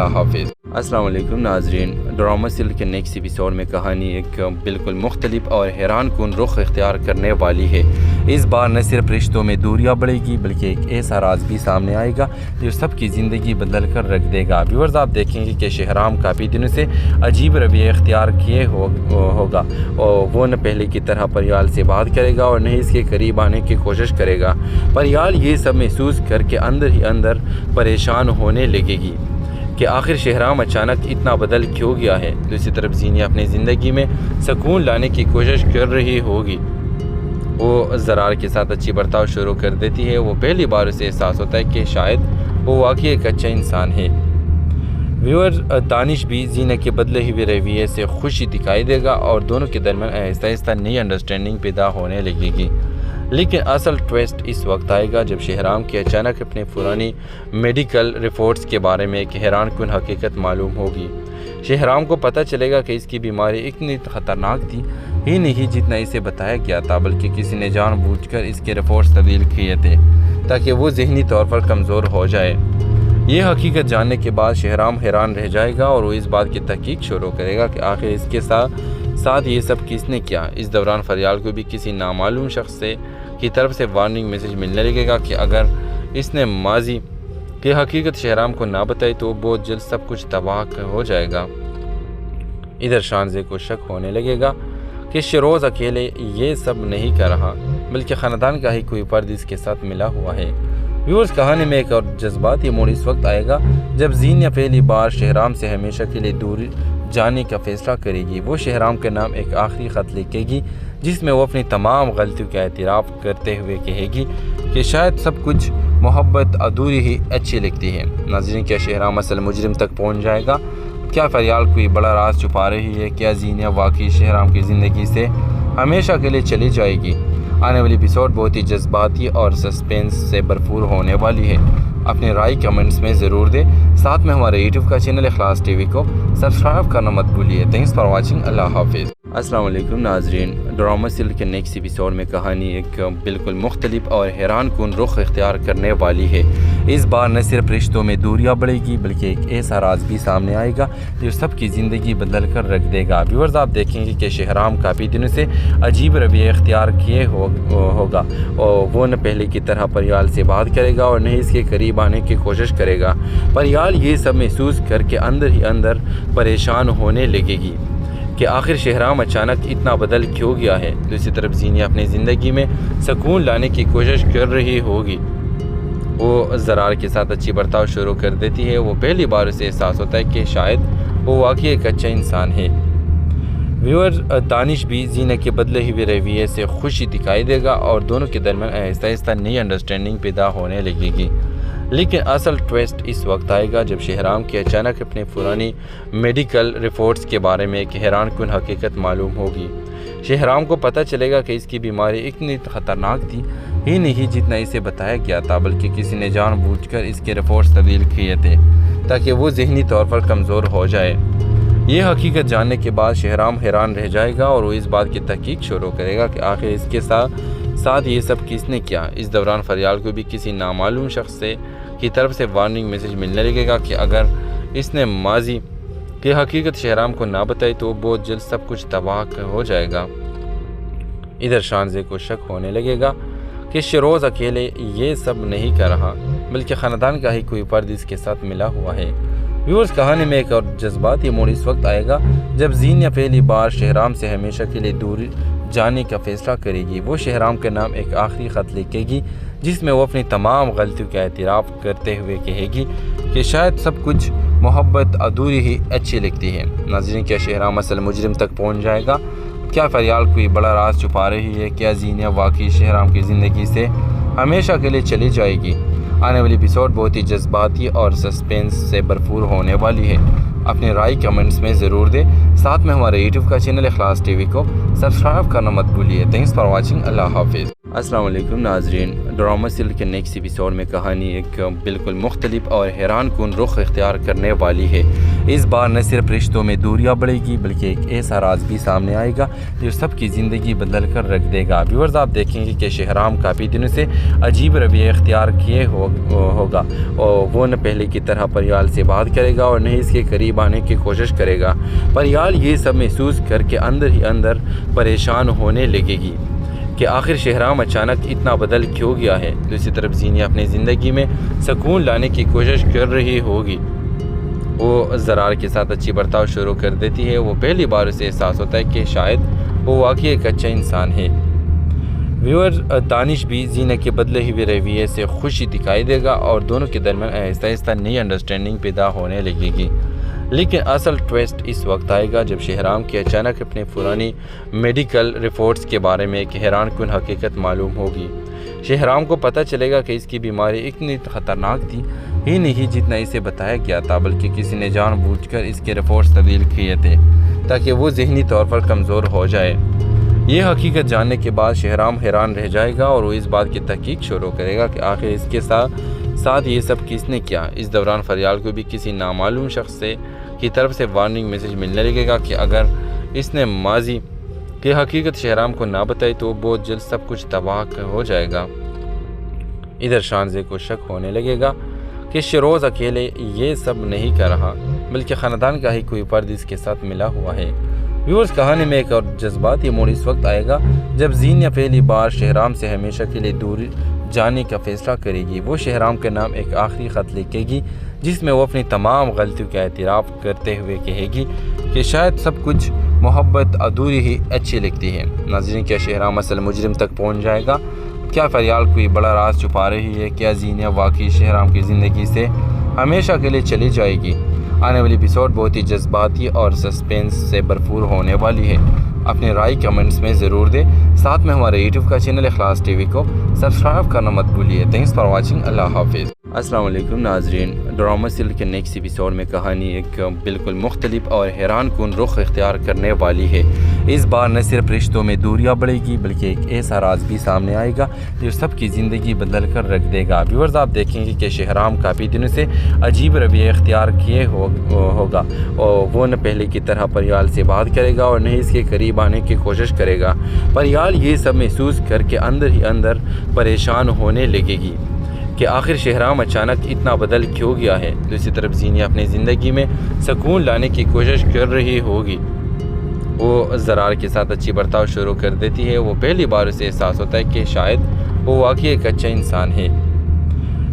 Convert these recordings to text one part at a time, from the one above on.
اللہ حافظ۔ السلام علیکم ناظرین، ڈرامہ سیریل کے نیکسٹ ایپیسوڈ میں کہانی ایک بالکل مختلف اور حیران کن رخ اختیار کرنے والی ہے۔ اس بار نہ صرف رشتوں میں دوریاں بڑھے گی بلکہ ایک ایسا راز بھی سامنے آئے گا جو سب کی زندگی بدل کر رکھ دے گا۔ ویورز، آپ دیکھیں گے کہ شہرام کافی دنوں سے عجیب رویہ اختیار کیے ہوگا اور وہ نہ پہلے کی طرح پریال سے بات کرے گا اور نہ اس کے قریب آنے کی کوشش کرے گا۔ پریال یہ سب محسوس کر کے اندر ہی اندر پریشان ہونے لگے گی کہ آخر شہرام اچانک اتنا بدل کیوں گیا ہے۔ دوسری طرف زینیا اپنی زندگی میں سکون لانے کی کوشش کر رہی ہوگی۔ وہ زرار کے ساتھ اچھی برتاؤ شروع کر دیتی ہے۔ وہ پہلی بار اسے احساس ہوتا ہے کہ شاید وہ واقعی ایک اچھا انسان ہے۔ ویور، دانش بھی زینیا کے بدلے ہوئے رویے سے خوشی دکھائی دے گا اور دونوں کے درمیان آہستہ آہستہ نئی انڈرسٹینڈنگ پیدا ہونے لگے گی۔ لیکن اصل ٹویسٹ اس وقت آئے گا جب شہرام کی اچانک اپنے پرانی میڈیکل رپورٹس کے بارے میں ایک حیران کن حقیقت معلوم ہوگی۔ شہرام کو پتہ چلے گا کہ اس کی بیماری اتنی خطرناک تھی ہی نہیں جتنا اسے بتایا گیا تھا، بلکہ کسی نے جان بوجھ کر اس کے رپورٹس تبدیل کیے تھے تاکہ وہ ذہنی طور پر کمزور ہو جائے۔ یہ حقیقت جاننے کے بعد شہرام حیران رہ جائے گا اور وہ اس بات کی تحقیق شروع کرے گا کہ آخر اس کے ساتھ یہ سب کس نے کیا۔ اس دوران فریال کو بھی کسی نامعلوم شخص کی طرف سے وارننگ میسج ملنے لگے گا کہ اگر اس نے ماضی کی حقیقت شہرام کو نہ بتائی تو بہت جلد سب کچھ تباہ ہو جائے گا۔ ادھر شانزے کو شک ہونے لگے گا کہ شیروز اکیلے یہ سب نہیں کر رہا بلکہ خاندان کا ہی کوئی فرد اس کے ساتھ ملا ہوا ہے۔ ویورز، کہانی میں ایک اور جذباتی موڑ اس وقت آئے گا جب زینیا پہلی بار شہرام سے ہمیشہ کے لیے دور جانے کا فیصلہ کرے گی۔ وہ شہرام کے نام ایک آخری خط لکھے گی جس میں وہ اپنی تمام غلطیوں کا اعتراف کرتے ہوئے کہے گی کہ شاید سب کچھ محبت ادھوری ہی اچھی لگتی ہے۔ ناظرین، کیا شہرام اصل مجرم تک پہنچ جائے گا؟ کیا فریال کوئی بڑا راز چھپا رہی ہے؟ کیا زینیا واقعی شہرام کی زندگی سے ہمیشہ کے لیے چلی جائے گی؟ آنے والی ایپیسوڈ بہت ہی جذباتی اور سسپینس سے بھرپور ہونے والی ہے۔ اپنی رائے کمنٹس میں ضرور دیں۔ ساتھ میں ہمارے یوٹیوب کا چینل اخلاص ٹی وی کو سبسکرائب کرنا مت بھولیے۔ Thanks for watching. اللہ حافظ۔ السلام علیکم ناظرین، ڈرامہ سیریل کے نیکسٹ ایپیسوڈ میں کہانی ایک بالکل مختلف اور حیران کن رخ اختیار کرنے والی ہے۔ اس بار نہ صرف رشتوں میں دوریاں بڑھے گی بلکہ ایک ایسا راز بھی سامنے آئے گا جو سب کی زندگی بدل کر رکھ دے گا۔ ویورز، آپ دیکھیں گے کہ شہرام کافی دنوں سے عجیب رویہ اختیار کیے ہوگا اور وہ نہ پہلے کی طرح پریال سے بات کرے گا اور نہ اس کے قریب آنے کی کوشش کرے گا۔ پریال یہ سب محسوس کر کے اندر ہی اندر پریشان ہونے لگے گی کہ آخر شہرام اچانک اتنا بدل کیوں گیا ہے۔ دوسری طرف زینیا اپنی زندگی میں سکون لانے کی کوشش کر رہی ہوگی۔ وہ زرار کے ساتھ اچھی برتاؤ شروع کر دیتی ہے۔ وہ پہلی بار اسے احساس ہوتا ہے کہ شاید وہ واقعی ایک اچھا انسان ہے۔ ویور، دانش بھی زینیا کے بدلے ہوئے رویے سے خوشی دکھائی دے گا اور دونوں کے درمیان آہستہ آہستہ نئی انڈرسٹینڈنگ پیدا ہونے لگے گی۔ لیکن اصل ٹویسٹ اس وقت آئے گا جب شہرام کی اچانک اپنے پرانی میڈیکل رپورٹس کے بارے میں ایک حیران کن حقیقت معلوم ہوگی۔ شہرام کو پتہ چلے گا کہ اس کی بیماری اتنی خطرناک تھی ہی نہیں جتنا اسے بتایا گیا تھا، بلکہ کسی نے جان بوجھ کر اس کے رپورٹس تبدیل کیے تھے تاکہ وہ ذہنی طور پر کمزور ہو جائے۔ یہ حقیقت جاننے کے بعد شہرام حیران رہ جائے گا اور وہ اس بات کی تحقیق شروع کرے گا کہ آخر اس کے ساتھ یہ سب کس نے کیا۔ اس دوران فریال کو بھی کسی نامعلوم شخص کی طرف سے وارننگ میسج ملنے لگے گا کہ اگر اس نے ماضی کی حقیقت شہرام کو نہ بتائی تو بہت جلد سب کچھ تباہ ہو جائے گا۔ ادھر شانزے کو شک ہونے لگے گا کہ شیروز اکیلے یہ سب نہیں کر رہا بلکہ خاندان کا ہی کوئی فرد اس کے ساتھ ملا ہوا ہے۔ ویورز، کہانی میں ایک اور جذباتی موڑ اس وقت آئے گا جب زینیا پہلی بار شہرام سے ہمیشہ کے لیے دور جانے کا فیصلہ کرے گی۔ وہ شہرام کے نام ایک آخری خط لکھے گی جس میں وہ اپنی تمام غلطیوں کا اعتراف کرتے ہوئے کہے گی کہ شاید سب کچھ محبت ادھوری ہی اچھی لگتی ہے۔ ناظرین، کیا شہرام اصل مجرم تک پہنچ جائے گا؟ کیا فریال کوئی بڑا راز چھپا رہی ہے؟ کیا زینیا واقعی شہرام کی زندگی سے ہمیشہ کے لیے چلی جائے گی؟ آنے والی ایپیسوڈ بہت ہی جذباتی اور سسپینس سے بھرپور ہونے والی ہے۔ اپنی رائے کمنٹس میں ضرور دیں۔ ساتھ میں ہمارے یوٹیوب کا چینل اخلاص ٹی وی کو سبسکرائب کرنا مت بھولیے۔ Thanks for watching. اللہ حافظ۔ السلام علیکم ناظرین، ڈرامہ سیریل کے نیکسٹ ایپیسوڈ میں کہانی ایک بالکل مختلف اور حیران کن رخ اختیار کرنے والی ہے۔ اس بار نہ صرف رشتوں میں دوریاں بڑھے گی بلکہ ایک ایسا راز بھی سامنے آئے گا جو سب کی زندگی بدل کر رکھ دے گا۔ ویورز آپ دیکھیں گے کہ شہرام کافی دنوں سے عجیب رویہ اختیار کیے ہوگا اور وہ نہ پہلے کی طرح پریال سے بات کرے گا اور نہ اس کے قریب آنے کی کوشش کرے گا۔ پریال یہ سب محسوس کر کے اندر ہی اندر پریشان ہونے لگے گی کہ آخر شہرام اچانک اتنا بدل کیوں گیا ہے۔ دوسری طرف زینیہ اپنی زندگی میں سکون لانے کی کوشش کر رہی ہوگی۔ وہ زرار کے ساتھ اچھی برتاؤ شروع کر دیتی ہے۔ وہ پہلی بار اسے احساس ہوتا ہے کہ شاید وہ واقعی ایک اچھا انسان ہے۔ ویور دانش بھی زینہ کے بدلے ہوئے رویے سے خوشی دکھائی دے گا اور دونوں کے درمیان آہستہ آہستہ نئی انڈرسٹینڈنگ پیدا ہونے لگے گی۔ لیکن اصل ٹویسٹ اس وقت آئے گا جب شہرام کی اچانک اپنے پرانی میڈیکل رپورٹس کے بارے میں ایک حیران کن حقیقت معلوم ہوگی۔ شہرام کو پتہ چلے گا کہ اس کی بیماری اتنی خطرناک تھی ہی نہیں جتنا اسے بتایا گیا تھا، بلکہ کسی نے جان بوجھ کر اس کے رپورٹس تبدیل کیے تھے تاکہ وہ ذہنی طور پر کمزور ہو جائے۔ یہ حقیقت جاننے کے بعد شہرام حیران رہ جائے گا اور وہ اس بات کی تحقیق شروع کرے گا کہ آخر اس کے ساتھ یہ سب کس نے کیا۔ اس دوران فریال کو بھی کسی نامعلوم شخص کی طرف سے وارننگ میسج ملنے لگے گا کہ اگر اس نے ماضی کی حقیقت شہرام کو نہ بتائی تو بہت جلد سب کچھ تباہ ہو جائے گا۔ ادھر شانزے کو شک ہونے لگے گا کہ شیروز اکیلے یہ سب نہیں کر رہا بلکہ خاندان کا ہی کوئی فرد اس کے ساتھ ملا ہوا ہے۔ ویورز کہانی میں ایک اور جذباتی موڑ اس وقت آئے گا جب زینیہ پہلی بار شہرام سے ہمیشہ کے لیے دور جانے کا فیصلہ کرے گی۔ وہ شہرام کے نام ایک آخری خط لکھے گی جس میں وہ اپنی تمام غلطیوں کا اعتراف کرتے ہوئے کہے گی کہ شاید سب کچھ محبت ادھوری ہی اچھی لگتی ہے۔ ناظرین، کیا شہرام اصل مجرم تک پہنچ جائے گا؟ کیا فریال کوئی بڑا راز چھپا رہی ہے؟ کیا زینیہ واقعی شہرام کی زندگی سے ہمیشہ کے لیے چلی جائے گی؟ آنے والی ایپیسوڈ بہت ہی جذباتی اور سسپینس سے بھرپور ہونے والی ہے۔ اپنی رائے کمنٹس میں ضرور دیں۔ ساتھ میں ہمارے یوٹیوب کا چینل اخلاص ٹی وی کو سبسکرائب کرنا مت بھولیے۔ Thanks for watching. اللہ حافظ۔ السلام علیکم ناظرین، ڈرامہ سیریل کے نیکسٹ ایپیسوڈ میں کہانی ایک بالکل مختلف اور حیران کن رخ اختیار کرنے والی ہے۔ اس بار نہ صرف رشتوں میں دوریاں بڑھے گی بلکہ ایک ایسا راز بھی سامنے آئے گا جو سب کی زندگی بدل کر رکھ دے گا۔ ویورز آپ دیکھیں گے کہ شہرام کافی دنوں سے عجیب رویہ اختیار کیے ہوگا اور وہ نہ پہلے کی طرح پریال سے بات کرے گا اور نہ اس کے قریب آنے کی کوشش کرے گا۔ پریال یہ سب محسوس کر کے اندر ہی اندر پریشان ہونے لگے گی کہ آخر شہرام اچانک اتنا بدل کیوں گیا ہے۔ دوسری طرف زینیہ اپنی زندگی میں سکون لانے کی کوشش کر رہی ہوگی۔ وہ زرار کے ساتھ اچھی برتاؤ شروع کر دیتی ہے۔ وہ پہلی بار اسے احساس ہوتا ہے کہ شاید وہ واقعی ایک اچھا انسان ہے۔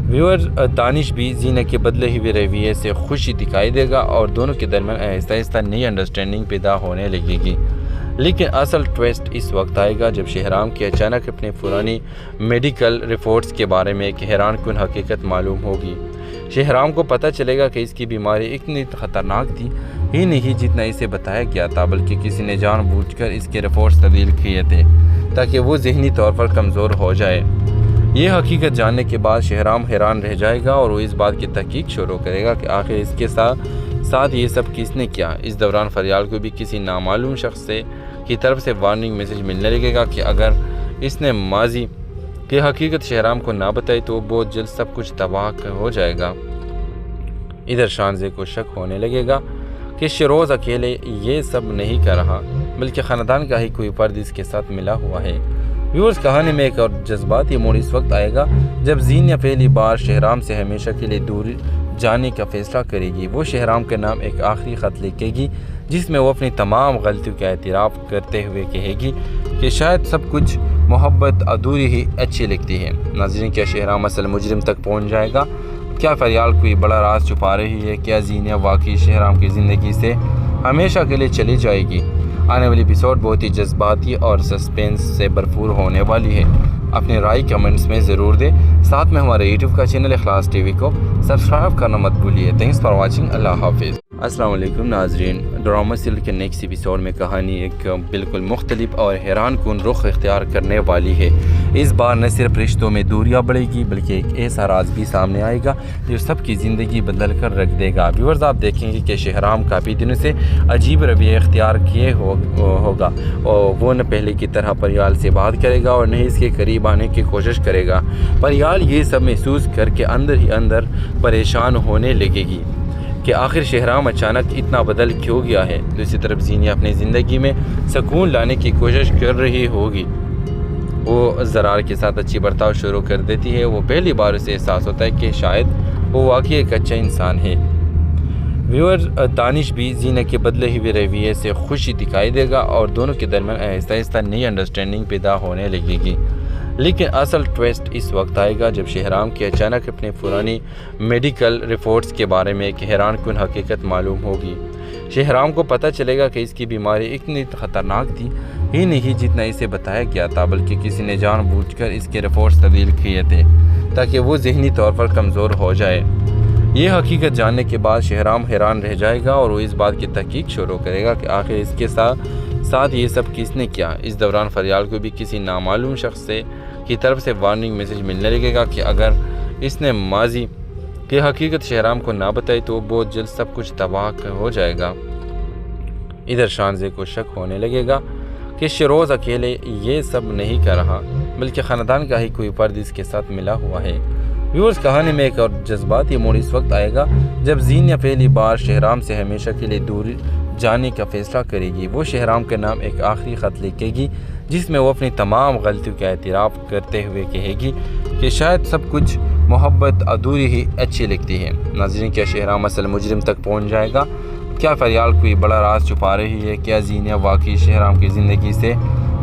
ویور دانش بھی زینیہ کے بدلے ہوئے رویے سے خوشی دکھائی دے گا اور دونوں کے درمیان آہستہ آہستہ نئی انڈرسٹینڈنگ پیدا ہونے لگے گی۔ لیکن اصل ٹویسٹ اس وقت آئے گا جب شہرام کی اچانک اپنے پرانی میڈیکل رپورٹس کے بارے میں ایک حیران کن حقیقت معلوم ہوگی۔ شہرام کو پتہ چلے گا کہ اس کی بیماری اتنی خطرناک تھی ہی نہیں جتنا اسے بتایا گیا تھا، بلکہ کسی نے جان بوجھ کر اس کے رپورٹس تبدیل کیے تھے تاکہ وہ ذہنی طور پر کمزور ہو جائے۔ یہ حقیقت جاننے کے بعد شہرام حیران رہ جائے گا اور وہ اس بات کی تحقیق شروع کرے گا کہ آخر اس کے ساتھ یہ سب کس نے کیا۔ اس دوران فریال کو بھی کسی نامعلوم شخص کی طرف سے وارننگ میسج ملنے لگے گا کہ اگر اس نے ماضی کی حقیقت شہرام کو نہ بتائی تو بہت جلد سب کچھ تباہ ہو جائے گا۔ ادھر شانزے کو شک ہونے لگے گا کہ شیروز اکیلے یہ سب نہیں کر رہا بلکہ خاندان کا ہی کوئی فرد اس کے ساتھ ملا ہوا ہے۔ ویورز کہانی میں ایک اور جذباتی موڑ اس وقت آئے گا جب زینیہ پہلی بار شہرام سے ہمیشہ کے لیے دور جانے کا فیصلہ کرے گی۔ وہ شہرام کے نام ایک آخری خط لکھے گی جس میں وہ اپنی تمام غلطیوں کا اعتراف کرتے ہوئے کہے گی کہ شاید سب کچھ محبت ادھوری ہی اچھی لگتی ہے۔ ناظرین، کیا شہرام اصل مجرم تک پہنچ جائے گا؟ کیا فریال کوئی بڑا راز چھپا رہی ہے؟ کیا زینیہ واقعی شہرام کی زندگی سے ہمیشہ کے لیے چلی جائے گی؟ آنے والی ایپیسوڈ بہت ہی جذباتی اور سسپینس سے بھرپور ہونے والی ہے۔ اپنی رائے کمنٹس میں ضرور دیں۔ ساتھ میں ہمارے یوٹیوب کا چینل اخلاص ٹی وی کو سبسکرائب کرنا مت بھولیے۔ Thanks for watching. اللہ حافظ۔ السلام علیکم ناظرین، ڈرامہ سیریل کے نیکسٹ ایپیسوڈ میں کہانی ایک بالکل مختلف اور حیران کن رخ اختیار کرنے والی ہے۔ اس بار نہ صرف رشتوں میں دوریاں بڑھے گی بلکہ ایک ایسا راز بھی سامنے آئے گا جو سب کی زندگی بدل کر رکھ دے گا۔ ویورز آپ دیکھیں گے کہ شہرام کافی دنوں سے عجیب رویہ اختیار کیے ہوگا اور وہ نہ پہلے کی طرح پریال سے بات کرے گا اور نہ اس کے قریب آنے کی کوشش کرے گا۔ پریال یہ سب محسوس کر کے اندر ہی اندر پریشان ہونے لگے گی کہ کہ آخر شہرام اچانک اتنا بدل کیوں گیا ہے۔ دوسری طرف زینیہ اپنی زندگی میں سکون لانے کی کوشش کر رہی ہوگی۔ وہ زرار کے ساتھ اچھی برتاؤ شروع کر دیتی ہے۔ وہ پہلی بار اسے احساس ہوتا ہے کہ شاید وہ واقعی ایک اچھا انسان ہے۔ ویور دانش بھی زینہ کے بدلے ہوئے رویے سے خوشی دکھائی دے گا اور دونوں کے درمیان آہستہ آہستہ نئی انڈرسٹینڈنگ پیدا ہونے لگے گی۔ لیکن اصل ٹویسٹ اس وقت آئے گا جب شہرام کی اچانک اپنے پرانی میڈیکل رپورٹس کے بارے میں ایک حیران کن حقیقت معلوم ہوگی۔ شہرام کو پتہ چلے گا کہ اس کی بیماری اتنی خطرناک تھی ہی نہیں جتنا اسے بتایا گیا تھا، بلکہ کسی نے جان بوجھ کر اس کے رپورٹس تبدیل کیے تھے تاکہ وہ ذہنی طور پر کمزور ہو جائے۔ یہ حقیقت جاننے کے بعد شہرام حیران رہ جائے گا اور وہ اس بات کی تحقیق شروع کرے گا کہ آخر اس کے ساتھ یہ سب کس نے کیا۔ اس دوران فریال کو بھی کسی نامعلوم شخص کی طرف سے وارننگ میسج ملنے لگے گا کہ اگر اس نے ماضی کی حقیقت شہرام کو نہ بتائی تو بہت جلد سب کچھ تباہ ہو جائے گا۔ ادھر شانزے کو شک ہونے لگے گا کہ شیروز اکیلے یہ سب نہیں کر رہا، بلکہ خاندان کا ہی کوئی فرد اس کے ساتھ ملا ہوا ہے۔ ویورز کہانی میں ایک اور جذباتی موڑ اس وقت آئے گا جب زینیہ پہلی بار شہرام سے ہمیشہ کے لیے دور جانے کا فیصلہ کرے گی۔ وہ شہرام کے نام ایک آخری خط لکھے گی جس میں وہ اپنی تمام غلطیوں کا اعتراف کرتے ہوئے کہے گی کہ شاید سب کچھ محبت ادھوری ہی اچھی لگتی ہے۔ ناظرین، کیا شہرام اصل مجرم تک پہنچ جائے گا؟ کیا فریال کوئی بڑا راز چھپا رہی ہے؟ کیا زینیہ واقعی شہرام کی زندگی سے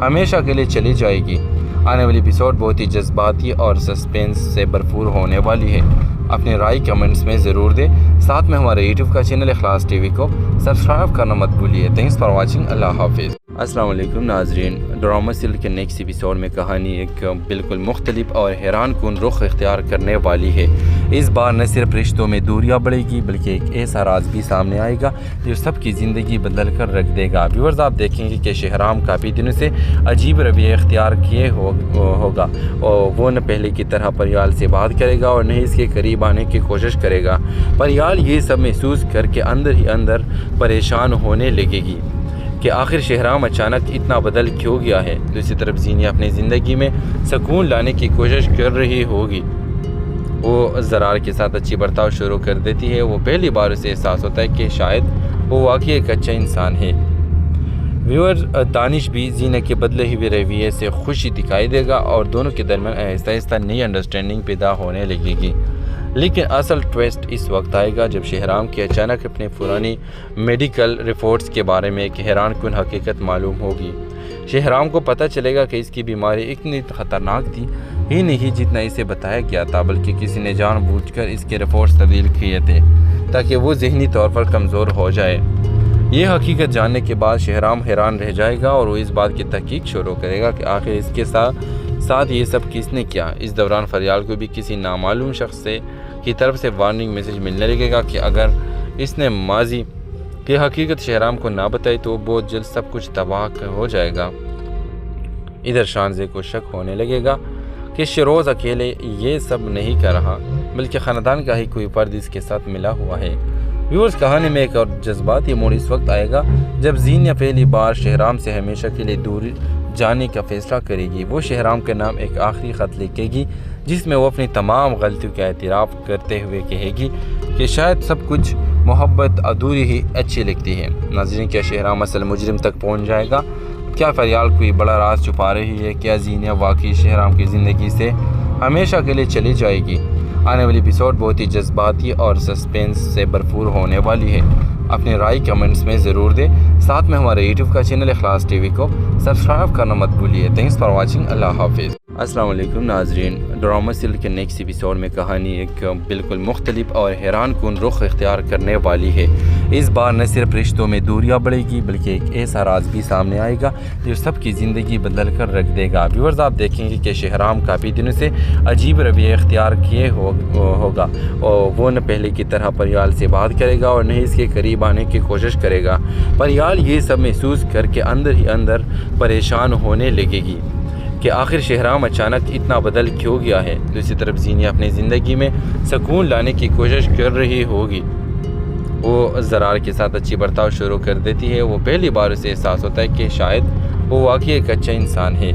ہمیشہ کے لیے چلی جائے گی؟ آنے والی ایپیسوڈ بہت ہی جذباتی اور سسپینس سے بھرپور ہونے والی ہے۔ اپنی رائے کمنٹس میں ضرور دیں۔ ساتھ میں ہمارے یوٹیوب کا چینل اخلاص ٹی وی کو سبسکرائب کرنا مت بھولیے۔ Thanks for watching. اللہ حافظ۔ السلام علیکم ناظرین، ڈرامہ سیریل کے نیکسٹ ایپیسوڈ میں کہانی ایک بالکل مختلف اور حیران کن رخ اختیار کرنے والی ہے۔ اس بار نہ صرف رشتوں میں دوریاں بڑھے گی بلکہ ایک ایسا راز بھی سامنے آئے گا جو سب کی زندگی بدل کر رکھ دے گا۔ ویورز، آپ دیکھیں گے کہ شہرام کافی دنوں سے عجیب رویہ اختیار کیے ہوگا اور وہ نہ پہلے کی طرح پریال سے بات کرے گا اور نہ اس کے قریب آنے کی کوشش کرے گا۔ پریال یہ سب محسوس کر کے اندر ہی اندر پریشان ہونے لگے گی کہ آخر شہرام اچانک اتنا بدل کیوں گیا ہے۔ دوسری طرف زینیہ اپنی زندگی میں سکون لانے کی کوشش کر رہی ہوگی۔ وہ زرار کے ساتھ اچھی برتاؤ شروع کر دیتی ہے۔ وہ پہلی بار اسے احساس ہوتا ہے کہ شاید وہ واقعی ایک اچھا انسان ہے۔ ویور دانش بھی زینیہ کے بدلے ہوئے رویے سے خوشی دکھائی دے گا اور دونوں کے درمیان آہستہ آہستہ نئی انڈرسٹینڈنگ پیدا ہونے لگے گی۔ لیکن اصل ٹویسٹ اس وقت آئے گا جب شہرام کی اچانک اپنے پرانی میڈیکل رپورٹس کے بارے میں ایک حیران کن حقیقت معلوم ہوگی۔ شہرام کو پتہ چلے گا کہ اس کی بیماری اتنی خطرناک تھی ہی نہیں جتنا اسے بتایا گیا تھا، بلکہ کسی نے جان بوجھ کر اس کے رپورٹس تبدیل کیے تھے تاکہ وہ ذہنی طور پر کمزور ہو جائے۔ یہ حقیقت جاننے کے بعد شہرام حیران رہ جائے گا اور وہ اس بات کی تحقیق شروع کرے گا کہ آخر اس کے ساتھ یہ سب کس نے کیا۔ اس دوران فریال کو بھی کسی نامعلوم شخص کی طرف سے وارننگ میسج ملنے لگے گا کہ اگر اس نے ماضی کی حقیقت شہرام کو نہ بتائی تو بہت جلد سب کچھ تباہ ہو جائے گا۔ ادھر شانزے کو شک ہونے لگے گا کہ شیروز اکیلے یہ سب نہیں کر رہا، بلکہ خاندان کا ہی کوئی فرد اس کے ساتھ ملا ہوا ہے۔ ویورز، کہانی میں ایک اور جذباتی موڑ اس وقت آئے گا جب زینیہ پہلی بار شہرام سے ہمیشہ کے لیے دور جانے کا فیصلہ کرے گی۔ وہ شہرام کے نام ایک آخری خط لکھے گی جس میں وہ اپنی تمام غلطیوں کا اعتراف کرتے ہوئے کہے گی کہ شاید سب کچھ محبت ادھوری ہی اچھی لگتی ہے۔ ناظرین، کیا شہرام اصل مجرم تک پہنچ جائے گا؟ کیا فریال کوئی بڑا راز چھپا رہی ہے؟ کیا زینیہ واقعی شہرام کی زندگی سے ہمیشہ کے لیے چلی جائے گی؟ آنے والی ایپیسوڈ بہت ہی جذباتی اور سسپینس سے بھرپور ہونے والی ہے۔ اپنی رائے کمنٹس میں ضرور دیں۔ ساتھ میں ہمارے یوٹیوب کا چینل اخلاص ٹی وی کو سبسکرائب کرنا مت بھولیے۔ Thanks for watching. اللہ حافظ۔ السلام علیکم ناظرین، ڈرامہ سیریل کے نیکسٹ ایپیسوڈ میں کہانی ایک بالکل مختلف اور حیران کن رخ اختیار کرنے والی ہے۔ اس بار نہ صرف رشتوں میں دوریاں بڑھے گی بلکہ ایک ایسا راز بھی سامنے آئے گا جو سب کی زندگی بدل کر رکھ دے گا۔ ویورز، آپ دیکھیں گے کہ شہرام کافی دنوں سے عجیب رویہ اختیار کیے ہوگا اور وہ نہ پہلے کی طرح پریال سے بات کرے گا اور نہ اس کے قریب آنے کی کوشش کرے گا۔ پریال یہ سب محسوس کر کے اندر ہی اندر پریشان ہونے لگے گی کہ آخر شہرام اچانک اتنا بدل کیوں گیا ہے۔ دوسری طرف زینیہ اپنی زندگی میں سکون لانے کی کوشش کر رہی ہوگی۔ وہ زرار کے ساتھ اچھی برتاؤ شروع کر دیتی ہے۔ وہ پہلی بار اسے احساس ہوتا ہے کہ شاید وہ واقعی ایک اچھا انسان ہے۔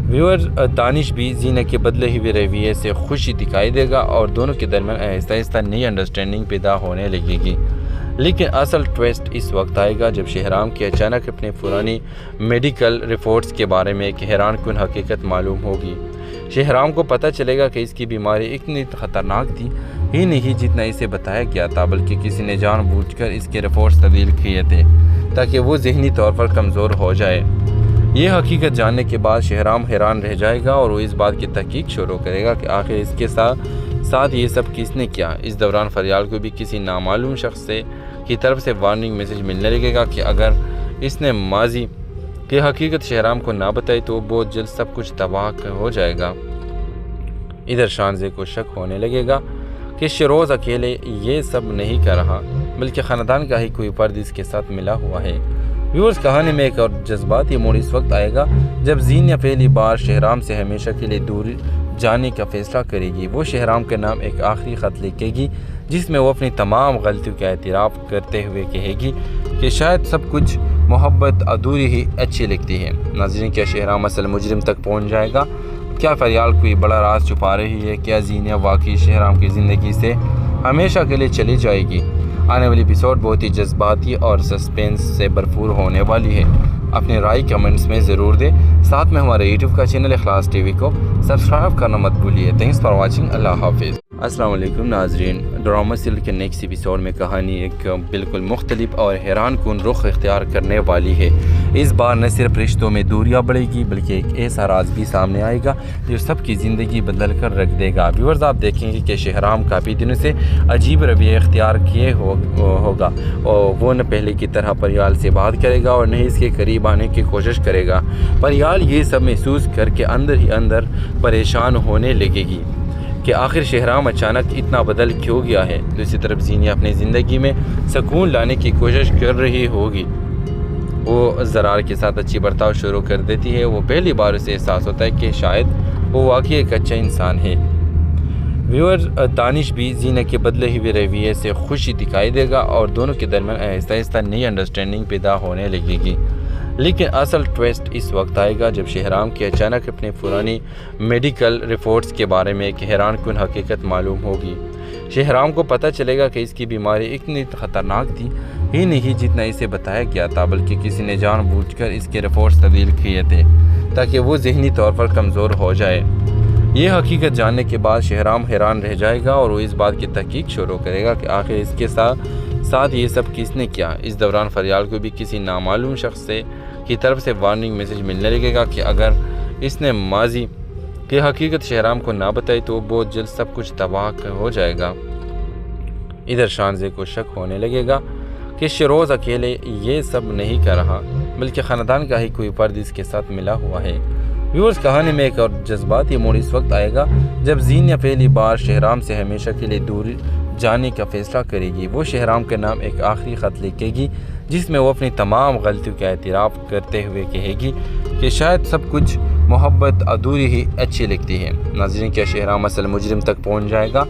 ویور دانش بھی زینہ کے بدلے ہوئے رویے سے خوشی دکھائی دے گا اور دونوں کے درمیان آہستہ آہستہ نئی انڈرسٹینڈنگ پیدا ہونے لگے گی، لیکن اصل ٹویسٹ اس وقت آئے گا جب شہرام کی اچانک اپنے پرانی میڈیکل رپورٹس کے بارے میں ایک حیران کن حقیقت معلوم ہوگی۔ شہرام کو پتہ چلے گا کہ اس کی بیماری اتنی خطرناک تھی ہی نہیں جتنا اسے بتایا گیا تھا، بلکہ کسی نے جان بوجھ کر اس کے رپورٹس تبدیل کیے تھے تاکہ وہ ذہنی طور پر کمزور ہو جائے۔ یہ حقیقت جاننے کے بعد شہرام حیران رہ جائے گا اور وہ اس بات کی تحقیق شروع کرے گا کہ آخر اس کے ساتھ یہ سب کس نے کیا۔ اس دوران فریال کو بھی کسی نامعلوم شخص کی طرف سے وارننگ میسج ملنے لگے گا کہ اگر اس نے ماضی کی حقیقت شہرام کو نہ بتائی تو بہت جلد سب کچھ تباہ ہو جائے گا۔ ادھر شانزے کو شک ہونے لگے گا کہ شیروز اکیلے یہ سب نہیں کر رہا، بلکہ خاندان کا ہی کوئی فرد اس کے ساتھ ملا ہوا ہے۔ ویورز، کہانی میں ایک اور جذباتی موڑ اس وقت آئے گا جب زینہ پہلی بار شہرام سے ہمیشہ کے لیے دور جانے کا فیصلہ کرے گی۔ وہ شہرام کے نام ایک آخری خط لکھے گی جس میں وہ اپنی تمام غلطیوں کا اعتراف کرتے ہوئے کہے گی کہ شاید سب کچھ محبت ادھوری ہی اچھی لگتی ہے۔ ناظرین، کیا شہرام اصل مجرم تک پہنچ جائے گا؟ کیا فریال کوئی بڑا راز چھپا رہی ہے؟ کیا زینہ واقعی شہرام کی زندگی سے ہمیشہ کے لیے چلی جائے گی؟ آنے والی ایپیسوڈ بہت ہی جذباتی اور سسپینس سے بھرپور ہونے والی ہے۔ اپنی رائے کمنٹس میں ضرور دیں، ساتھ میں ہمارے یوٹیوب کا چینل اخلاص ٹی وی کو سبسکرائب کرنا مت بھولیے۔ تھینکس فار واچنگ، اللہ حافظ۔ السلام علیکم ناظرین، ڈرامہ سیریل کے نیکسٹ ایپیسوڈ میں کہانی ایک بالکل مختلف اور حیران کن رخ اختیار کرنے والی ہے۔ اس بار نہ صرف رشتوں میں دوریاں بڑھے گی بلکہ ایک ایسا راز بھی سامنے آئے گا جو سب کی زندگی بدل کر رکھ دے گا۔ ویورز، آپ دیکھیں گے کہ شہرام کافی دنوں سے عجیب رویہ اختیار کیے ہوگا اور وہ نہ پہلے کی طرح پریال سے بات کرے گا اور نہ اس کے قریب آنے کی کوشش کرے گا۔ پریال یہ سب محسوس کر کے اندر ہی اندر پریشان ہونے لگے گی کہ آخر شہرام اچانک اتنا بدل کیوں گیا ہے۔ دوسری طرف زینہ اپنی زندگی میں سکون لانے کی کوشش کر رہی ہوگی۔ وہ زرار کے ساتھ اچھی برتاؤ شروع کر دیتی ہے۔ وہ پہلی بار اسے احساس ہوتا ہے کہ شاید وہ واقعی ایک اچھا انسان ہے۔ ویور دانش بھی زینہ کے بدلے ہوئے رویے سے خوشی دکھائی دے گا اور دونوں کے درمیان آہستہ آہستہ نئی انڈرسٹینڈنگ پیدا ہونے لگے گی، لیکن اصل ٹویسٹ اس وقت آئے گا جب شہرام کی اچانک اپنے پرانی میڈیکل رپورٹس کے بارے میں ایک حیران کن حقیقت معلوم ہوگی۔ شہرام کو پتہ چلے گا کہ اس کی بیماری اتنی خطرناک تھی ہی نہیں جتنا اسے بتایا گیا تھا، بلکہ کسی نے جان بوجھ کر اس کے رپورٹس تبدیل کیے تھے تاکہ وہ ذہنی طور پر کمزور ہو جائے۔ یہ حقیقت جاننے کے بعد شہرام حیران رہ جائے گا اور وہ اس بات کی تحقیق شروع کرے گا کہ آخر اس کے ساتھ یہ سب کس نے کیا۔ اس دوران فریال کو بھی کسی نامعلوم شخص کی طرف سے وارننگ میسج ملنے لگے گا کہ اگر اس نے ماضی کی حقیقت شہرام کو نہ بتائی تو بہت جلد سب کچھ تباہ ہو جائے گا۔ ادھر شانزے کو شک ہونے لگے گا کہ شیروز اکیلے یہ سب نہیں کر رہا، بلکہ خاندان کا ہی کوئی فرد اس کے ساتھ ملا ہوا ہے۔ ویورز، کہانی میں ایک اور جذباتی موڑ اس وقت آئے گا جب زینہ پہلی بار شہرام سے ہمیشہ کے لیے دور جانے کا فیصلہ کرے گی۔ وہ شہرام کے نام ایک آخری خط لکھے گی جس میں وہ اپنی تمام غلطیوں کا اعتراف کرتے ہوئے کہے گی کہ شاید سب کچھ محبت ادھوری ہی اچھی لگتی ہے۔ ناظرین، کیا شہرام اصل مجرم تک پہنچ جائے گا؟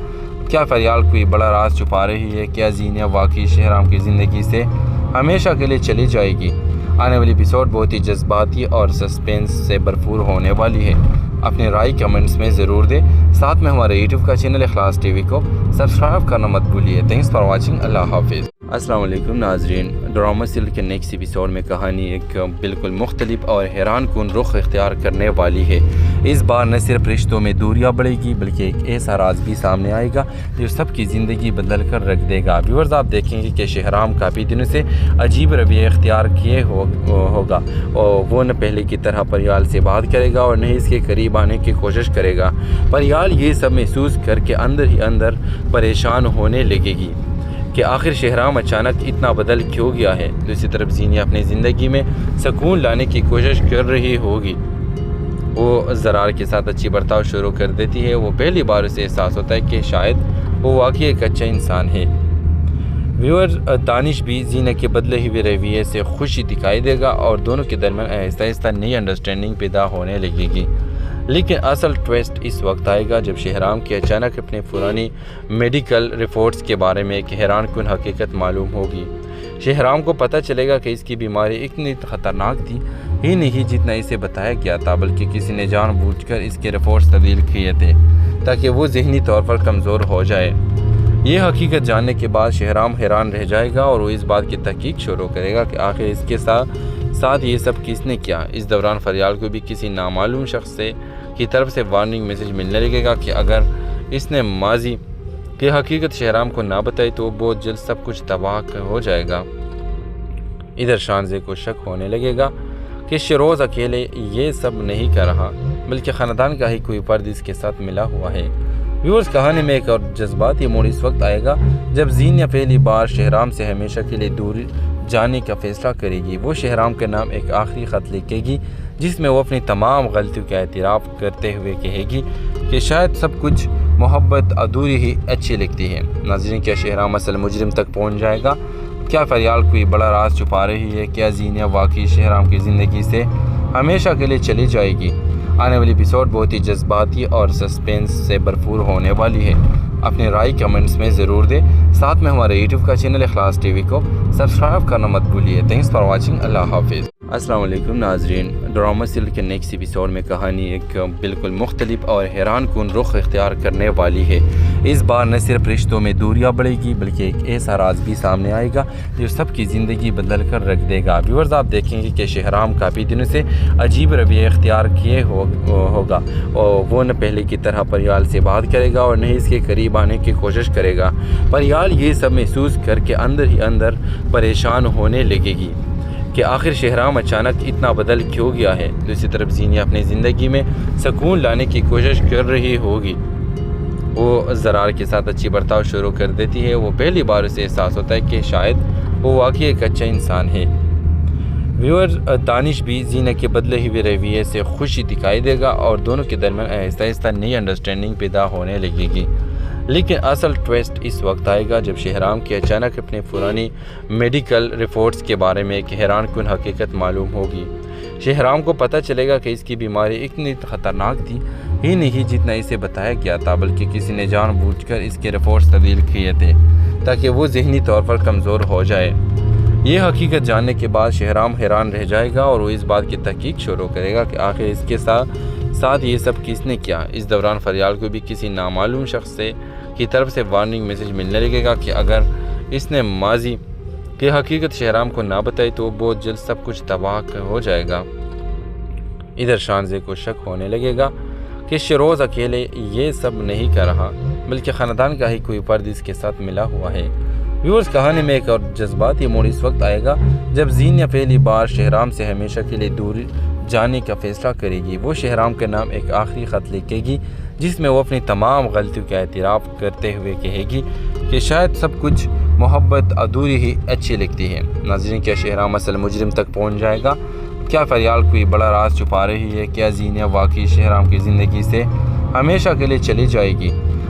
کیا فریال کوئی بڑا راز چھپا رہی ہے؟ کیا زینہ واقعی شہرام کی زندگی سے ہمیشہ کے لیے چلی جائے گی؟ آنے والی ایپیسوڈ بہت ہی جذباتی اور سسپینس سے بھرپور ہونے والی ہے۔ اپنی رائے کمنٹس میں ضرور دیں، ساتھ میں ہمارے یوٹیوب کا چینل اخلاص ٹی وی کو سبسکرائب کرنا مت بھولیے۔ تھینکس فار واچنگ، اللہ حافظ۔ السلام علیکم ناظرین، ڈرامہ سیریل کے نیکسٹ ایپیسوڈ میں کہانی ایک بالکل مختلف اور حیران کن رخ اختیار کرنے والی ہے۔ اس بار نہ صرف رشتوں میں دوریاں بڑھے گی بلکہ ایک ایسا راز بھی سامنے آئے گا جو سب کی زندگی بدل کر رکھ دے گا۔ ویورز، آپ دیکھیں گے کہ شہرام کافی دنوں سے عجیب رویہ اختیار کیے ہوگا اور وہ نہ پہلے کی طرح پریال سے بات کرے گا اور نہ اس کے قریب آنے کی کوشش کرے گا۔ پریال یہ سب محسوس کر کے اندر ہی اندر پریشان ہونے لگے گی کہ آخر شہرام اچانک اتنا بدل کیوں گیا ہے۔ دوسری طرف زینہ اپنی زندگی میں سکون لانے کی کوشش کر رہی ہوگی۔ وہ زرار کے ساتھ اچھی برتاؤ شروع کر دیتی ہے۔ وہ پہلی بار اسے احساس ہوتا ہے کہ شاید وہ واقعی ایک اچھا انسان ہے۔ ویور دانش بھی زینہ کے بدلے ہوئے رویے سے خوشی دکھائی دے گا اور دونوں کے درمیان آہستہ آہستہ نئی انڈرسٹینڈنگ پیدا ہونے لگے گی، لیکن اصل ٹویسٹ اس وقت آئے گا جب شہرام کی اچانک اپنے پرانی میڈیکل رپورٹس کے بارے میں ایک حیران کن حقیقت معلوم ہوگی۔ شہرام کو پتہ چلے گا کہ اس کی بیماری اتنی خطرناک تھی ہی نہیں جتنا اسے بتایا گیا تھا، بلکہ کسی نے جان بوجھ کر اس کے رپورٹس تبدیل کیے تھے تاکہ وہ ذہنی طور پر کمزور ہو جائے۔ یہ حقیقت جاننے کے بعد شہرام حیران رہ جائے گا اور وہ اس بات کی تحقیق شروع کرے گا کہ آخر اس کے ساتھ یہ سب کس نے کیا۔ اس دوران فریال کو بھی کسی نامعلوم شخص کی طرف سے وارننگ میسج ملنے لگے گا کہ اگر اس نے ماضی کی حقیقت شہرام کو نہ بتائی تو بہت جلد سب کچھ تباہ ہو جائے گا۔ ادھر شانزے کو شک ہونے لگے گا کہ شیروز اکیلے یہ سب نہیں کر رہا، بلکہ خاندان کا ہی کوئی فرد اس کے ساتھ ملا ہوا ہے۔ ویورز، کہانی میں ایک اور جذباتی موڑ اس وقت آئے گا جب زینیا پہلی بار شہرام سے ہمیشہ کے لیے دور جانے کا فیصلہ کرے گی۔ وہ شہرام کے نام ایک آخری خط لکھے گی جس میں وہ اپنی تمام غلطیوں کا اعتراف کرتے ہوئے کہے گی کہ شاید سب کچھ محبت ادھوری ہی اچھی لگتی ہے۔ ناظرین، کیا شہرام اصل مجرم تک پہنچ جائے گا؟ کیا فریال کوئی بڑا راز چھپا رہی ہے؟ کیا زینیا واقعی شہرام کی زندگی سے ہمیشہ کے لیے چلی جائے گی؟ آنے والی ایپیسوڈ بہت ہی جذباتی اور سسپینس سے بھرپور ہونے والی ہے۔ اپنی رائے کمنٹس میں ضرور دیں، ساتھ میں ہمارے یوٹیوب کا چینل اخلاص ٹی وی کو سبسکرائب کرنا مت بھولیے۔ تھینکس فار واچنگ، اللہ حافظ۔ السلام علیکم ناظرین، ڈرامہ سیریل کے نیکسٹ ایپیسوڈ میں کہانی ایک بالکل مختلف اور حیران کن رخ اختیار کرنے والی ہے۔ اس بار نہ صرف رشتوں میں دوریاں بڑھے گی بلکہ ایک ایسا راز بھی سامنے آئے گا جو سب کی زندگی بدل کر رکھ دے گا۔ ویورز، آپ دیکھیں گے کہ شہرام کافی دنوں سے عجیب رویہ اختیار کیے ہوگا اور وہ نہ پہلے کی طرح پریال سے بات کرے گا اور نہ اس کے قریب آنے کی کوشش کرے گا۔ پریال یہ سب محسوس کر کے اندر ہی اندر پریشان ہونے لگے گی کہ آخر شہرام اچانک اتنا بدل کیوں گیا ہے۔ دوسری طرف زینیا اپنی زندگی میں سکون لانے کی کوشش کر رہی ہوگی۔ وہ زرار کے ساتھ اچھی برتاؤ شروع کر دیتی ہے۔ وہ پہلی بار اسے احساس ہوتا ہے کہ شاید وہ واقعی ایک اچھا انسان ہے۔ ویور، دانش بھی زینیا کے بدلے ہوئے رویے سے خوشی دکھائی دے گا اور دونوں کے درمیان آہستہ آہستہ نئی انڈرسٹینڈنگ پیدا ہونے لگے گی۔ لیکن اصل ٹویسٹ اس وقت آئے گا جب شہرام کی اچانک اپنے پرانی میڈیکل رپورٹس کے بارے میں ایک حیران کن حقیقت معلوم ہوگی۔ شہرام کو پتہ چلے گا کہ اس کی بیماری اتنی خطرناک تھی ہی نہیں جتنا اسے بتایا گیا تھا، بلکہ کسی نے جان بوجھ کر اس کے رپورٹس تبدیل کیے تھے تاکہ وہ ذہنی طور پر کمزور ہو جائے۔ یہ حقیقت جاننے کے بعد شہرام حیران رہ جائے گا اور وہ اس بات کی تحقیق شروع کرے گا کہ آخر اس کے ساتھ یہ سب کس نے کیا۔ اس دوران فریال کو بھی کسی نامعلوم شخص کی طرف سے وارننگ میسج ملنے لگے گا کہ اگر اس نے ماضی کی حقیقت شہرام کو نہ بتائی تو بہت جلد سب کچھ تباہ ہو جائے گا۔ ادھر شانزے کو شک ہونے لگے گا کہ شیروز اکیلے یہ سب نہیں کر رہا، بلکہ خاندان کا ہی کوئی فرد اس کے ساتھ ملا ہوا ہے۔ ویورز، کہانی میں ایک اور جذباتی موڑ اس وقت آئے گا جب زینیا پہلی بار شہرام سے ہمیشہ کے لیے دور جانے کا فیصلہ کرے گی۔ وہ شہرام کے نام ایک آخری خط لکھے گی جس میں وہ اپنی تمام غلطیوں کا اعتراف کرتے ہوئے کہے گی کہ شاید سب کچھ محبت ادھوری ہی اچھی لگتی ہے۔ ناظرین، کیا شہرام اصل مجرم تک پہنچ جائے گا؟ کیا فریال کوئی بڑا راز چھپا رہی ہے؟ کیا زینیا واقعی شہرام کی زندگی سے ہمیشہ کے لیے چلی جائے گی؟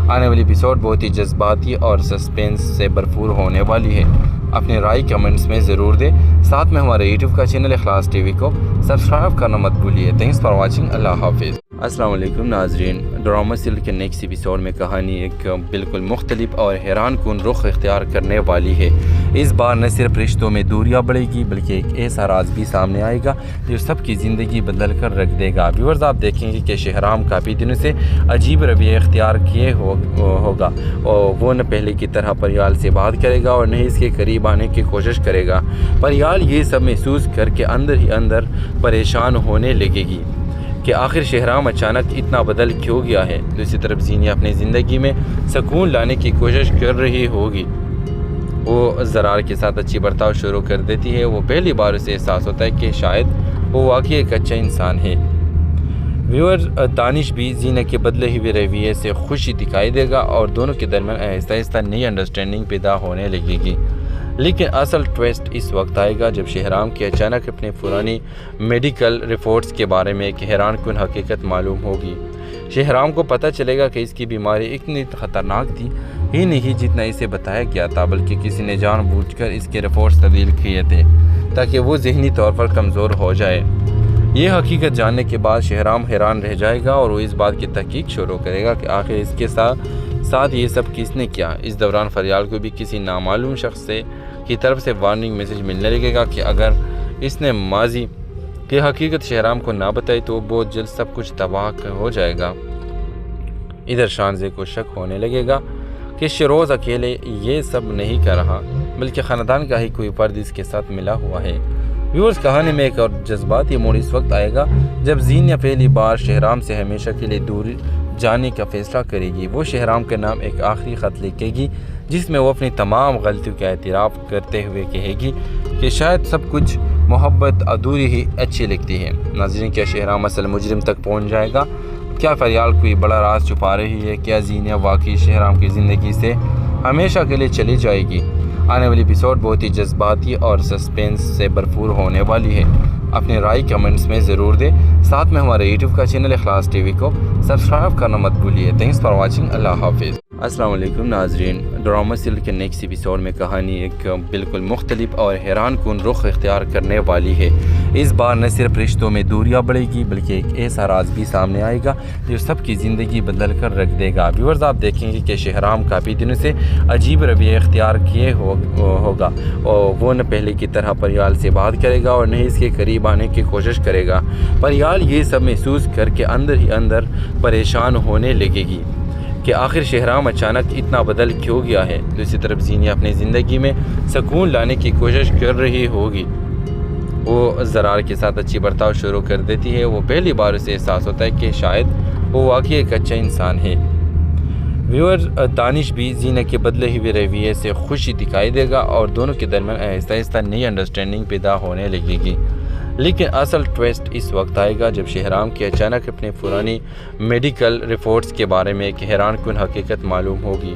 آنے والی ایپیسوڈ بہت ہی جذباتی اور سسپینس سے بھرپور ہونے والی ہے۔ اپنی رائے کمنٹس میں ضرور دیں، ساتھ میں ہمارے یوٹیوب کا چینل اخلاص ٹی وی کو سبسکرائب کرنا مت بھولیے۔ تھینکس فار واچنگ، اللہ حافظ۔ السلام علیکم ناظرین، ڈرامہ سیریل کے نیکسٹ ایپیسوڈ میں کہانی ایک بالکل مختلف اور حیران کن رخ اختیار کرنے والی ہے۔ اس بار نہ صرف رشتوں میں دوریاں بڑھے گی بلکہ ایک ایسا راز بھی سامنے آئے گا جو سب کی زندگی بدل کر رکھ دے گا۔ ویورز، آپ دیکھیں گے کہ شہرام کافی دنوں سے عجیب رویہ اختیار کیے ہوگا اور وہ نہ پہلے کی طرح پریال سے بات کرے گا اور نہ اس کے قریب آنے کی کوشش کرے گا۔ پریال یہ سب محسوس کر کے اندر ہی اندر پریشان ہونے لگے گی کہ آخر شہرام اچانک اتنا بدل کیوں گیا ہے۔ دوسری طرف زینیا اپنی زندگی میں سکون لانے کی کوشش کر رہی ہوگی۔ وہ زرار کے ساتھ اچھی برتاؤ شروع کر دیتی ہے۔ وہ پہلی بار اسے احساس ہوتا ہے کہ شاید وہ واقعی ایک اچھا انسان ہے۔ ویور، دانش بھی زینیا کے بدلے ہوئے رویے سے خوشی دکھائی دے گا اور دونوں کے درمیان آہستہ آہستہ نئی انڈرسٹینڈنگ پیدا ہونے لگے گی۔ لیکن اصل ٹویسٹ اس وقت آئے گا جب شہرام کی اچانک اپنے پرانی میڈیکل رپورٹس کے بارے میں ایک حیران کن حقیقت معلوم ہوگی۔ شہرام کو پتہ چلے گا کہ اس کی بیماری اتنی خطرناک تھی ہی نہیں جتنا اسے بتایا گیا تھا، بلکہ کسی نے جان بوجھ کر اس کے رپورٹس تبدیل کیے تھے تاکہ وہ ذہنی طور پر کمزور ہو جائے۔ یہ حقیقت جاننے کے بعد شہرام حیران رہ جائے گا اور وہ اس بات کی تحقیق شروع کرے گا کہ آخر اس کے ساتھ یہ سب کس نے کیا۔ اس دوران فریال کو بھی کسی نامعلوم شخص کی طرف سے وارننگ میسج ملنے لگے گا کہ اگر اس نے ماضی کہ حقیقت شہرام کو نہ بتائی تو بہت جلد سب کچھ تباہ ہو جائے گا۔ ادھر شانزے کو شک ہونے لگے گا کہ شیروز اکیلے یہ سب نہیں کر رہا بلکہ خاندان کا ہی کوئی فرد اس کے ساتھ ملا ہوا ہے۔ ویورز، کہانی میں ایک اور جذباتی موڑ اس وقت آئے گا جب زینیا پہلی بار شہرام سے ہمیشہ کے لیے دور جانے کا فیصلہ کرے گی۔ وہ شہرام کے نام ایک آخری خط لکھے گی جس میں وہ اپنی تمام غلطیوں کا اعتراف کرتے ہوئے کہے گی کہ شاید سب کچھ محبت ادھوری ہی اچھی لگتی ہے۔ ناظرین، کیا شہرام اصل مجرم تک پہنچ جائے گا؟ کیا فریال کوئی بڑا راز چھپا رہی ہے؟ کیا زینیا واقعی شہرام کی زندگی سے ہمیشہ کے لیے چلی جائے گی؟ آنے والی ایپیسوڈ بہت ہی جذباتی اور سسپینس سے بھرپور ہونے والی ہے۔ اپنی رائے کمنٹس میں ضرور دیں۔ ساتھ میں ہمارے یوٹیوب کا چینل اخلاص ٹی وی کو سبسکرائب کرنا مت بھولیے۔ Thanks for watching. اللہ حافظ۔ السلام علیکم ناظرین، ڈرامہ سیریل کے نیکسٹ ایپیسوڈ میں کہانی ایک بالکل مختلف اور حیران کن رخ اختیار کرنے والی ہے۔ اس بار نہ صرف رشتوں میں دوریاں بڑھے گی بلکہ ایک ایسا راز بھی سامنے آئے گا جو سب کی زندگی بدل کر رکھ دے گا۔ ویورز، آپ دیکھیں گے کہ شہرام کافی دنوں سے عجیب رویہ اختیار کیے ہوگا اور وہ نہ پہلے کی طرح پریال سے بات کرے گا اور نہ اس کے قریب آنے کی کوشش کرے گا۔ پریال یہ سب محسوس کر کے اندر ہی اندر پریشان ہونے لگے گی کہ آخر شہرام اچانک اتنا بدل کیوں گیا ہے۔ دوسری طرف زینیا اپنی زندگی میں سکون لانے کی کوشش کر رہی ہوگی۔ وہ زرار کے ساتھ اچھی برتاؤ شروع کر دیتی ہے۔ وہ پہلی بار اسے احساس ہوتا ہے کہ شاید وہ واقعی ایک اچھا انسان ہے۔ ویور، دانش بھی زینیا کے بدلے ہوئے رویے سے خوشی دکھائی دے گا اور دونوں کے درمیان آہستہ آہستہ نئی انڈرسٹینڈنگ پیدا ہونے لگے گی۔ لیکن اصل ٹویسٹ اس وقت آئے گا جب شہرام کی اچانک اپنے پرانی میڈیکل رپورٹس کے بارے میں ایک حیران کن حقیقت معلوم ہوگی۔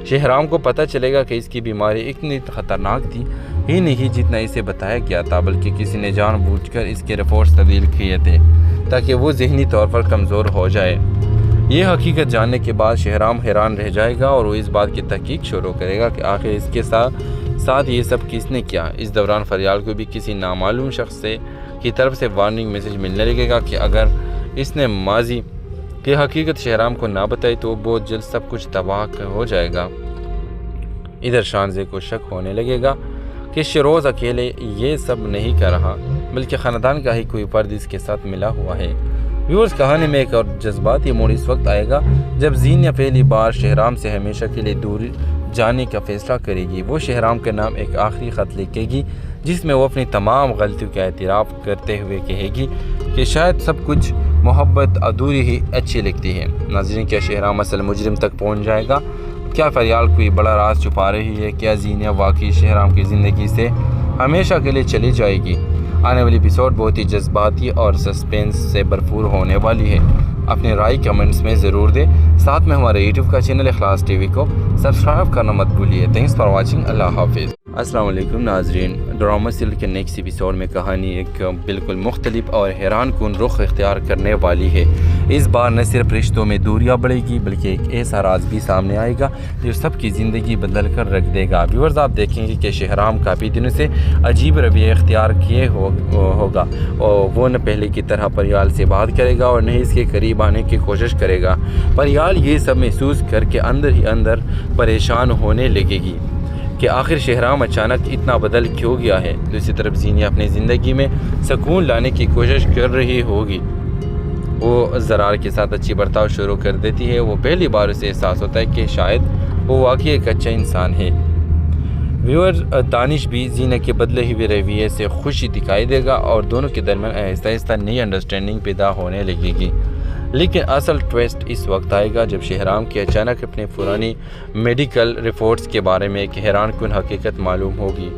شہرام کو پتہ چلے گا کہ اس کی بیماری اتنی خطرناک تھی ہی نہیں جتنا اسے بتایا گیا تھا، بلکہ کسی نے جان بوجھ کر اس کے رپورٹس تبدیل کیے تھے تاکہ وہ ذہنی طور پر کمزور ہو جائے۔ یہ حقیقت جاننے کے بعد شہرام حیران رہ جائے گا اور وہ اس بات کی تحقیق شروع کرے گا کہ آخر اس کے ساتھ یہ سب کس نے کیا۔ اس دوران فریال کو بھی کسی نامعلوم شخص کی طرف سے وارننگ میسج ملنے لگے گا کہ اگر اس نے ماضی کی حقیقت شہرام کو نہ بتائی تو بہت جلد سب کچھ تباہ ہو جائے گا۔ ادھر شانزے کو شک ہونے لگے گا کہ شیروز اکیلے یہ سب نہیں کر رہا بلکہ خاندان کا ہی کوئی فرد اس کے ساتھ ملا ہوا ہے۔ ویورز، کہانی میں ایک اور جذباتی موڑ اس وقت آئے گا جب زینیا پہلی بار شہرام سے ہمیشہ کے لیے دور جانے کا فیصلہ کرے گی۔ وہ شہرام کے نام ایک آخری خط لکھے گی جس میں وہ اپنی تمام غلطیوں کا اعتراف کرتے ہوئے کہے گی کہ شاید سب کچھ محبت ادھوری ہی اچھی لگتی ہے۔ ناظرین، کیا شہرام اصل مجرم تک پہنچ جائے گا؟ کیا فریال کوئی بڑا راز چھپا رہی ہے؟ کیا زینیا واقعی شہرام کی زندگی سے ہمیشہ کے لیے چلی جائے گی؟ آنے والی ایپیسوڈ بہت ہی جذباتی اور سسپینس سے بھرپور ہونے والی ہے۔ اپنی رائے کمنٹس میں ضرور دیں۔ ساتھ میں ہمارے یوٹیوب کا چینل اخلاص ٹی وی کو سبسکرائب کرنا مت بھولیے۔ Thanks for watching. اللہ حافظ۔ السلام علیکم ناظرین، ڈرامہ سیریل کے نیکسٹ ایپیسوڈ میں کہانی ایک بالکل مختلف اور حیران کن رخ اختیار کرنے والی ہے۔ اس بار نہ صرف رشتوں میں دوریاں بڑھے گی بلکہ ایک ایسا راز بھی سامنے آئے گا جو سب کی زندگی بدل کر رکھ دے گا۔ ویورز، آپ دیکھیں گے کہ شہرام کافی دنوں سے عجیب رویہ اختیار کیے ہوگا اور وہ نہ پہلے کی طرح پریال سے بات کرے گا اور نہ اس کے قریب آنے کی کوشش کرے گا۔ پریال یہ سب محسوس کر کے اندر ہی اندر پریشان ہونے لگے گی کہ آخر شہرام اچانک اتنا بدل کیوں گیا ہے۔ دوسری طرف زینیا اپنی زندگی میں سکون لانے کی کوشش کر رہی ہوگی۔ وہ زرار کے ساتھ اچھی برتاؤ شروع کر دیتی ہے۔ وہ پہلی بار اسے احساس ہوتا ہے کہ شاید وہ واقعی ایک اچھا انسان ہے۔ ویور، دانش بھی زینیا کے بدلے ہوئے رویے سے خوشی دکھائی دے گا اور دونوں کے درمیان آہستہ آہستہ نئی انڈرسٹینڈنگ پیدا ہونے لگے گی۔ لیکن اصل ٹویسٹ اس وقت آئے گا جب شہرام کی اچانک اپنے پرانی میڈیکل رپورٹس کے بارے میں ایک حیران کن حقیقت معلوم ہوگی۔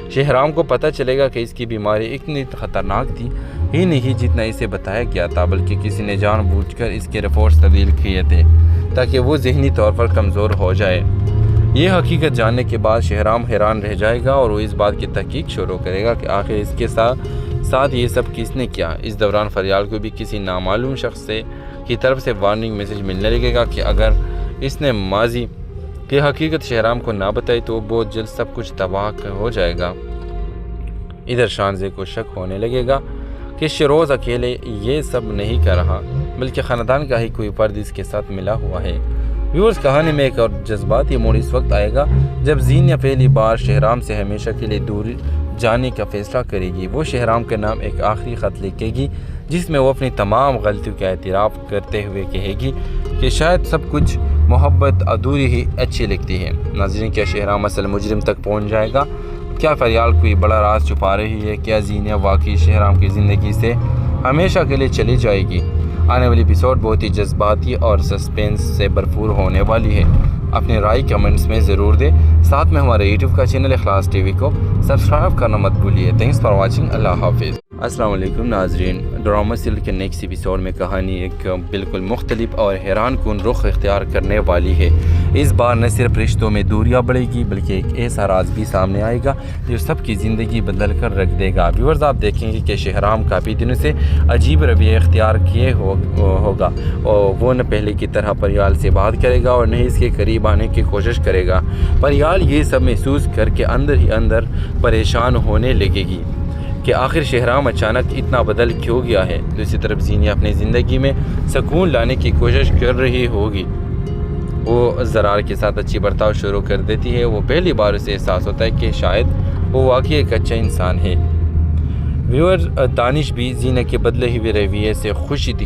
شہرام کو پتہ چلے گا کہ اس کی بیماری اتنی خطرناک تھی ہی نہیں جتنا اسے بتایا گیا تھا، بلکہ کسی نے جان بوجھ کر اس کے رپورٹس تبدیل کیے تھے تاکہ وہ ذہنی طور پر کمزور ہو جائے۔ یہ حقیقت جاننے کے بعد شہرام حیران رہ جائے گا اور وہ اس بات کی تحقیق شروع کرے گا کہ آخر اس کے ساتھ یہ سب کس نے کیا۔ اس دوران فریال کو بھی کسی نامعلوم شخص کی طرف سے وارننگ میسج ملنے لگے گا کہ اگر اس نے ماضی کی حقیقت شہرام کو نہ بتائی تو بہت جلد سب کچھ تباہ ہو جائے گا۔ ادھر شانزے کو شک ہونے لگے گا کہ شیروز اکیلے یہ سب نہیں کر رہا بلکہ خاندان کا ہی کوئی فرد اس کے ساتھ ملا ہوا ہے۔ ویورز کہانی میں ایک اور جذباتی موڑ اس وقت آئے گا جب زینیہ پہلی بار شہرام سے ہمیشہ کے لیے دور جانے کا فیصلہ کرے گی۔ وہ شہرام کے نام ایک آخری خط لکھے گی جس میں وہ اپنی تمام غلطیوں کا اعتراف کرتے ہوئے کہے گی کہ شاید سب کچھ محبت ادھوری ہی اچھی لگتی ہے۔ ناظرین، کیا شہرام اصل مجرم تک پہنچ جائے گا؟ کیا فریال کوئی بڑا راز چھپا رہی ہے؟ کیا زینیہ واقعی شہرام کی زندگی سے ہمیشہ کے لیے چلی جائے گی؟ آنے والی ایپیسوڈ بہت ہی جذباتی اور سسپینس سے بھرپور ہونے والی ہے۔ اپنی رائے کمنٹس میں ضرور دیں۔ ساتھ میں ہمارے یوٹیوب کا چینل اخلاص ٹی وی کو سبسکرائب کرنا مت بھولیے۔ Thanks for watching. اللہ حافظ۔ السلام علیکم ناظرین، ڈرامہ سیریل کے نیکسٹ ایپیسوڈ میں کہانی ایک بالکل مختلف اور حیران کن رخ اختیار کرنے والی ہے۔ اس بار نہ صرف رشتوں میں دوریاں بڑھے گی بلکہ ایک ایسا راز بھی سامنے آئے گا جو سب کی زندگی بدل کر رکھ دے گا۔ ویورز، آپ دیکھیں گے کہ شہرام کافی دنوں سے عجیب رویہ اختیار کیے ہوگا اور وہ نہ پہلے کی طرح پریال سے بات کرے گا اور نہ اس کے قریب آنے کی کوشش کرے گا۔ پریال یہ سب محسوس کر کے اندر ہی اندر پریشان ہونے لگے گی کہ آخر شہرام اچانک اتنا بدل کیوں گیا ہے۔ دوسری طرف زینیہ اپنی زندگی میں سکون لانے کی کوشش کر رہی ہوگی۔ وہ زرار کے ساتھ اچھی برتاؤ شروع کر دیتی ہے۔ وہ پہلی بار اسے احساس ہوتا ہے کہ شاید وہ واقعی ایک اچھا انسان ہے۔ ویور دانش بھی زینیہ کے بدلے ہوئے رویے سے خوشی